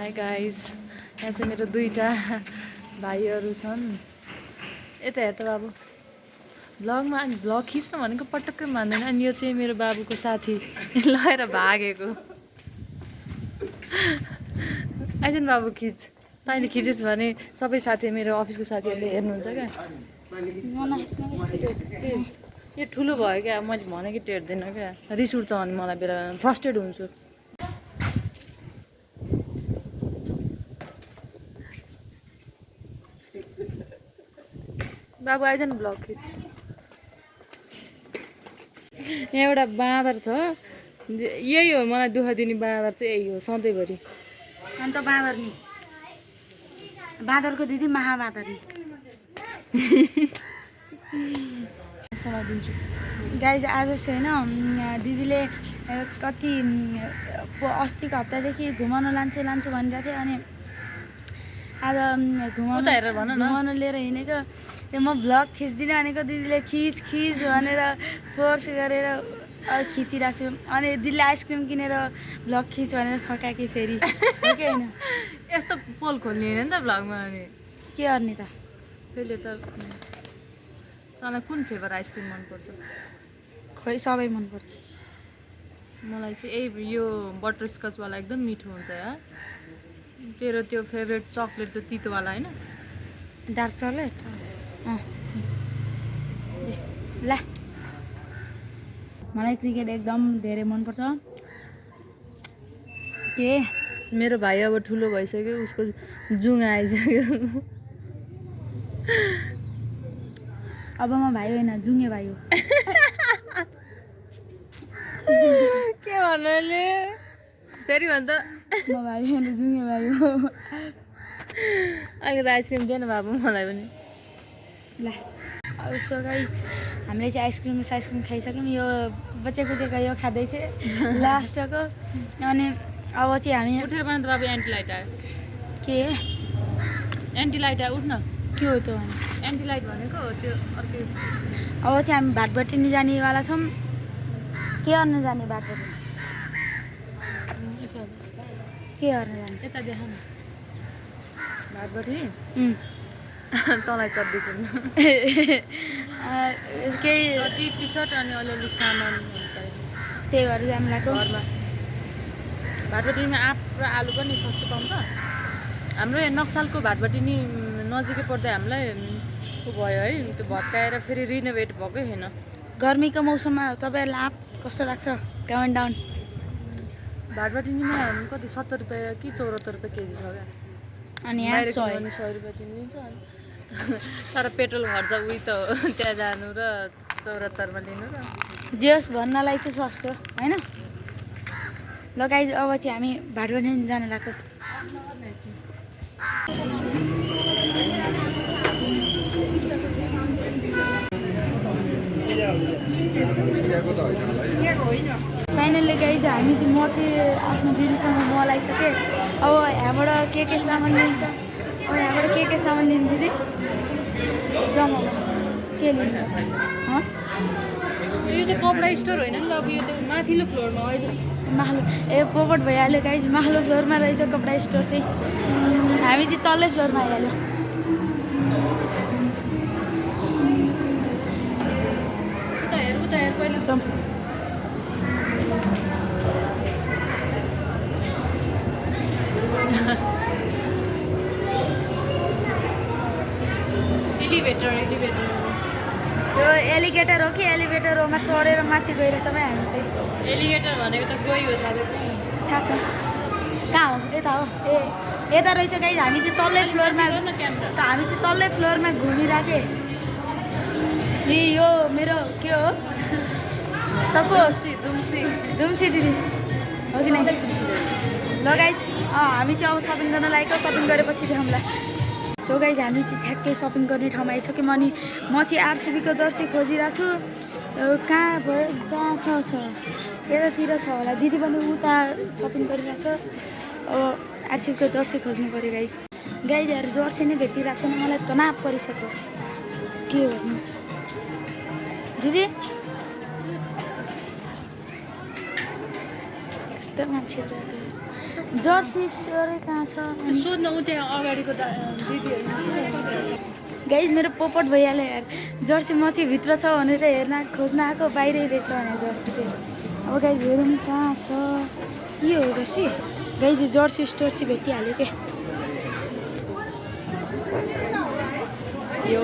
Hi guys यहाँ चाहिँ मेरो दुईवटा भाइहरू छन्। यता हेर त बाबु भ्लगमा अनि भ्लग खिच्न भनेको पटक्कै मान्दैन। अनि यो चाहिँ मेरो बाबुको साथी लगाएर भागेको। आइजन बाबु खिच, तैँले खिचिस् भने सबै साथी मेरो अफिसको साथीहरूले हेर्नुहुन्छ क्या। प्लिज यो ठुलो भयो क्या, मैले भनेको टेर्दैन क्या, रिस उठ्छ अनि मलाई बेला फ्रस्ट्रेट हुन्छु। बाबु आइज न ब्लग खिच। यहाँ एउटा बाँदर छ, यही हो मलाई दुःख दिने बाँदर चाहिँ यही हो सधैँभरि। अन्त बाँदर नि बाँदरको दिदी महाबाँदर नि समाइदिन्छु। गाइज आज चाहिँ होइन दिदीले कति अस्तिको हप्तादेखि घुमाउनु लान्छु भनिरहेको थियो। अनि आज घुमाउनु लिएर हिँडेको त्यो म भ्लग खिच्दिनँ भनेको दिदीले खिच भनेर फोर्स गरेर खिचिरहेको छु। अनि दिदीले आइसक्रिम किनेर भ्लग खिच भनेर फकाएँ फेरि हो कि होइन। यस्तो पोल खोल्ने होइन नि त भ्लगमा। अनि के गर्ने त त्यसले त तँलाई कुन फ्लेभर आइसक्रिम मनपर्छ? खोइ सबै मनपर्छ। मलाई चाहिँ यो बटर स्कचवाला एकदम मिठो हुन्छ यार। तेरो त्यो फेभरेट चक्लेट त्यो तितोवाला होइन? डार्क चक्लेट ल। मलाई क्रिकेट एकदम धेरै मनपर्छ। के मेरो भाइ अब ठुलो भइसक्यो, उसको जुङ आइसक्यो। अब म भाइ होइन जुङ्गे भाइ हो। के भन्नाले फेरि भन्छ म भाइ होइन जुङ्गे भाइ हो। अहिले त आइसक्रिम दिएन बाबु मलाई पनि। ल अब उसको गाई हामीले चाहिँ आइसक्रिम खाइसक्यौँ। यो बच्चा कुदेको यो खाँदैछ लास्टको। अनि अब चाहिँ हामी उठेर पनि त बाबु एन्टिलाइट आयो। के एन्टिलाइट आयो, उठ्न। के हो त्यो भने? एन्टिलाइट भनेको त्यो अर्कै। अब चाहिँ हामी भाटबट्टी जानेवाला छौँ। के गर्न जाने भाटबट्टी? के गर्न जाने? यता देखा न भाटबट्टी तँलाई चड्डी किन्नु। केही टी सर्ट अनि अलिअलि सामान चाहियो, त्यही भएर जानु लाग्यो घरमा। भाटबट्टीमा आँप र आलु पनि सस्तो पाउँछ। हाम्रो यहाँ नक्सालको भाटबट्टी नि नजिकै पर्दा हामीलाई त्यो भयो है, त्यो भत्काएर फेरि रिनोभेट भएकै होइन। गर्मीको मौसममा तपाईँहरूलाई आँप कस्तो लाग्छ? Comment down. भाटबट्टीमा कति 70 रुपियाँ कि 74 रुपियाँ केजी छ क्या। अनि यहाँ 100 रुपियाँ किनिदिन्छ। तर पेट्रोल खर्च उही त हो, त्यहाँ जानु र 74मा लिनु र जे होस् भन्नलाई चाहिँ सस्तो होइन। ल गाइज अब चाहिँ हामी भाटबट्टी जान लाग्यो। फाइनल्ली गाइज हामी चाहिँ म चाहिँ आफ्नो दिदीसँग मल आइसकेँ। अब यहाँबाट के सामान लिन्छ? अब यहाँबाट के सामान लिनु दिदी? जमा के लिनु? यो त कपडा स्टोर होइन नि त, अब यो त माथिल्लो फ्लोरमा आइज। माथिल्लो पोपट भइहाल्यो गाइज, माथिल्लो फ्लोरमा रहेछ कपडा स्टोर चाहिँ। हामी चाहिँ तल्लै फ्लोरमा आइहाल्यो। उता हेर पहिला। एलिभेटर यो एलिगेटर हो कि एलिभेटर होमा चढेर माथि गइरहेछ भाइ हामी चाहिँ। एलिगेटर भनेको त गई हो, थाहा छ कहाँ हो? यता हो। ए यता रहेछ गाइज। हामी चाहिँ तल्लै फ्लोरमा घुमिरहेको। यो मेरो के हो तको? दुम्सी दिदी हो कि नै? ल गाइज हामी चाहिँ अब सपिङ गर्न लागेको। सपिङ गरेपछि देखाउँला। सो गाइज हामी चाहिँ ठ्याक्कै सपिङ गर्ने ठाउँमा आइसक्यौँ। अनि म चाहिँ आरसिबीको जर्सी खोजिरहेको छु। कहाँ भयो? कहाँ छ यतातिर छ होला। दिदी पनि उता सपिङ गरिरहेको छ। अब आरसिबीको जर्सी खोज्नु पऱ्यो गाइजहरू। जर्सी नै भेटिरहेको छैन, मलाई तनाव परिसक्यो। के गर्नु दिदी? यस्तो मान्छेहरू जर्सी स्टोरै कहाँ छ सोध्न उ त्यहाँ अगाडिको दिदीहरू गाइज मेरो पोपट भइहाल्यो यार जर्सी म चाहिँ भित्र छ भनेर हेर्न खोज्न आएको बाहिरै रहेछ भने जर्सी चाहिँ अब गाइज हेरौँ कहाँ छ यो हो जर्सी गाइज जर्सी स्टोर चाहिँ भेटिहाल्यो के यो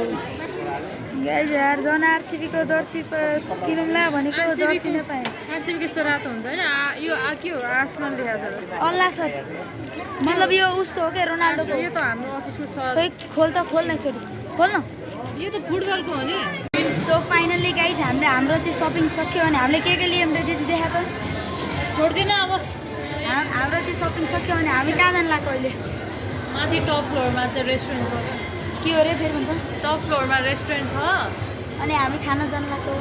गाइज यार झन् आरसिबीको जर्सी किनौँला भनेको जर्सी नै पाएँ आरसिबी कस्तो रातो हुन्छ होइन यो के हो आर्सनल देखाएको अल्ला सर मतलब यो उसको हो क्या रोनाल्डोको यो त हाम्रो अफिसको सर खोइ खोल त खोल्न एकचोटि खोल्न यो त फुटबलको हो नि सो फाइनल्ली गाइज हाम्रो चाहिँ सपिङ सक्यो भने हामीले के लियौँ त दिदी देखाएको छोड्दिनँ अब हाम्रो चाहिँ सपिङ सक्यो भने हामी कहाँ जानु लाग्यो अहिले माथि टप फ्लोरमा चाहिँ रेस्टुरेन्ट छ के हो रे फेरि भन्छ टप फ्लोरमा रेस्टुरेन्ट छ अनि हामी खाना जानु लाग्यो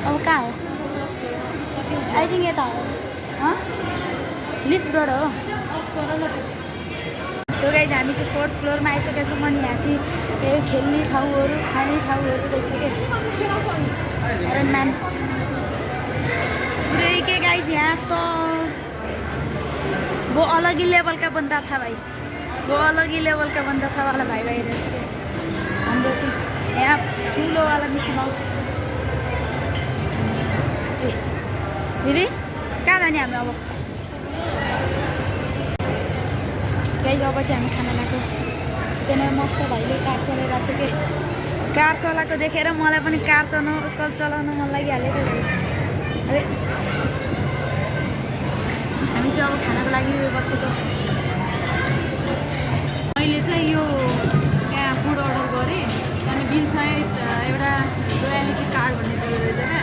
अब कहाँ हो आई थिङ्क यता हो लिफ्टबाट हो सो गाइज हामी चाहिँ 4th फ्लोरमा आइसकेका छौँ अनि यहाँ चाहिँ खेल्ने ठाउँहरू खाने ठाउँहरू रहेछ क्या म्याम पुरै के गाइज यहाँ त वो अलग ही लेवल का बंदा था भाई वो अलग ही लेवल का बंदा था वाला भाइ भाइ रहेछ क्या हाम्रो चाहिँ यहाँ ठुलोवाला मिकी माउस ए दिदी कहाँ जाने हामी अब गाइज अब चाहिँ हामी खाना लगाएको त्यहाँनिर मस्त भाइले कार चलाइरहेको थियो कि कार चलाएको देखेर मलाई पनि कार चलाउन मन लागिहाल्यो क्या अरे हामी चाहिँ अब खानाको लागि बसेको मैले चाहिँ यो यहाँ फुड अर्डर गरेँ अनि बिलसहित एउटा रोयालिटी कार्ड भन्ने दिँदो रहेछ क्या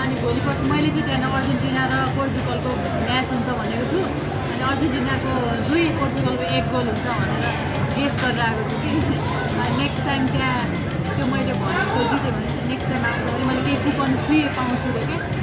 अनि भोलिपर्सि मैले चाहिँ त्यहाँ अर्जेन्टिना र पोर्चुगलको म्याच हुन्छ भनेको छु अनि अर्जेन्टिनाको 2 पोर्चुगलको 1 गोल हुन्छ भनेर गेस गरेर आएको छु कि नेक्स्ट टाइम त्यहाँ त्यो मैले भनेको जित्यो भने चाहिँ नेक्स्ट टाइम आउँदाखेरि मैले केही कुपन फ्री पाउँछु अरे क्या